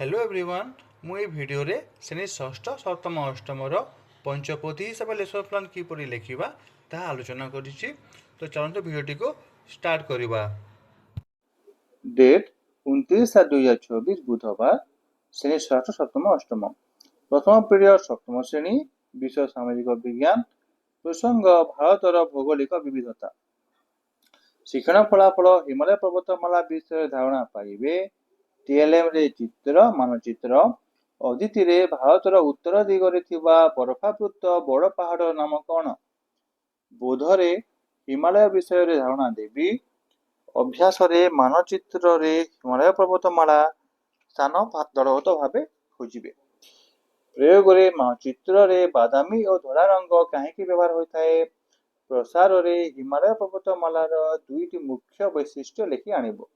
Hello everyone मु ए video रे श्रेणी षष्ठ सप्तम अष्टम पंचपदी हिसाब लेसन प्लान किपरि लेखिबा ताहा आलोचना करिछि। तो चलନ୍ତୁ भिडियोटी को स्टार्ट करिबा। डेट 29/7/2024 बुधवार श्रेणी षष्ठ सप्तम अष्टम प्रथम पीरियड सप्तम श्रेणी विषय सामाजिक विज्ञान प्रसंग भारतर भौगोलिक विविधता शिक्षण फलाफल हिमालय पर्वतमाला विषय धारणा पाइबे। टीएलएम रे चित्र मानचित्र अदिति रे भारतर उत्तर दिगरे थिबा बरफावृत बड़ पहाड़ नाम कौन? बोधरे हिमालय विषय रे धारणा देवी। अभ्यास रे मानचित्र रे हिमालय पर्वतमाला स्थान दलगत भावे खोजिबे। प्रयोग रे मानचित्र रे बादामी और धड़ा रंग कहीं व्यवहार होता है। प्रसार रे हिमालय पर्वतमालार दुईटी मुख्य वैशिष्ट्य लिखि आनिबो।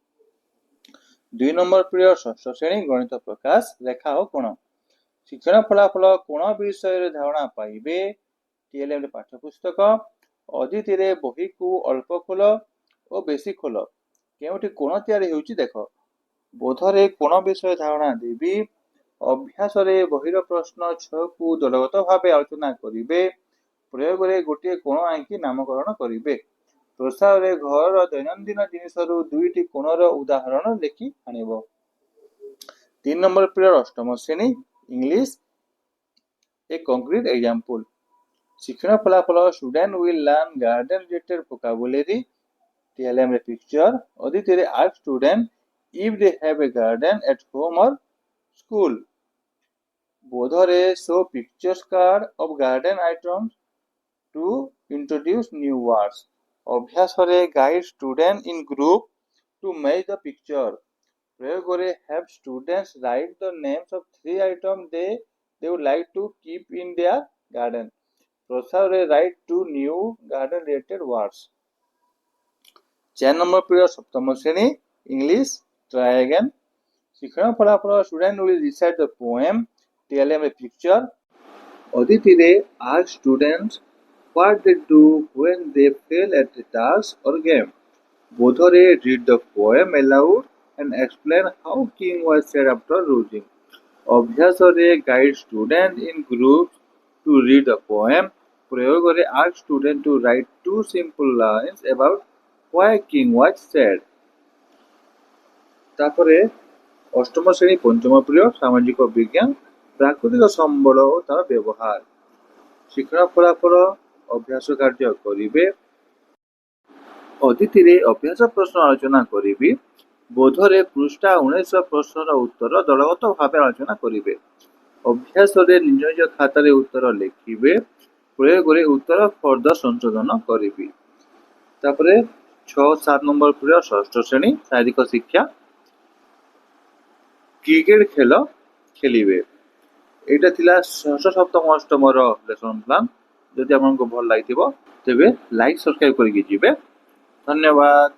2 नंबर पीरियड षष्ठ श्रेणी गणित प्रकाश रेखा और कोण शिक्षण फलाफल कोण विषय धारणा पाइबे। टीएलएम रे पाठ्यपुस्तक अदिति रे बही को अल्प खोल और बेसी खोल केउठी कोण तैयारी होउची देख। बोधरे कोण विषय धारणा देवी। अभ्यास रे बहिर प्रश्न 6 को दलगत भावे आलोचना करिवे। प्रयोग रे गोटे कोण आंकी नामकरण करिवे। प्रसार रे घर दैनंदिन जिनिसरु दुईटी कोणर उदाहरण लिखि आनिबो। 3 नंबर पीरियड अष्टम श्रेणी इंग्लिश ए कंक्रीट एग्जांपल शिक्षण फलाफल student will learn garden related vocabulary. TLM रे पिक्चर अदिति रे ask student if they have a garden at home or school. बोधरे show pictures card of garden items to introduce new words. अभ्यास रे guide student in group to match the picture. प्रयोग रे have students write the names of 3 items they would like to keep in their garden. प्रसार रे write two new garden related words. 4 number period सप्तम श्रेणी English try again शिक्षण फलाफल student will recite the poem. TLM रे picture अदिति रे ask students what they do when they fail at a task or game. Bodhare read the poem aloud and explain how king was said after losing. Abhyasare guide student in groups to read the poem. Prayogare ask student to write 2 simple lines about why king was said. तापरे अष्टम श्रेणी पंचम period सामाजिक विज्ञान प्राकृतिक संबल और तार व्यवहार शिक्षण फलाफल अभ्यास कार्य करिवे। अदिति रे अभ्यास प्रश्न आलोचना करिवे। बोधरे पृष्ठा 19 प्रश्नर उत्तर दलगत भावे आलोचना करिवे। अभ्यास रे निज निज खाता रे उत्तर लिखिवे। प्रयोग रे उत्तर फर्दर संशोधन करिवे। तापरे 6-7 नंबर पीरियड षष्ठ श्रेणी शारीरिक शिक्षा क्रिकेट खेल खेलिवे। एटा थिला षष्ठ सप्तम अष्टम लेसन प्लान। जदि आपको भल लगी तेबे लाइक सब्सक्राइब करके जीवे। धन्यवाद।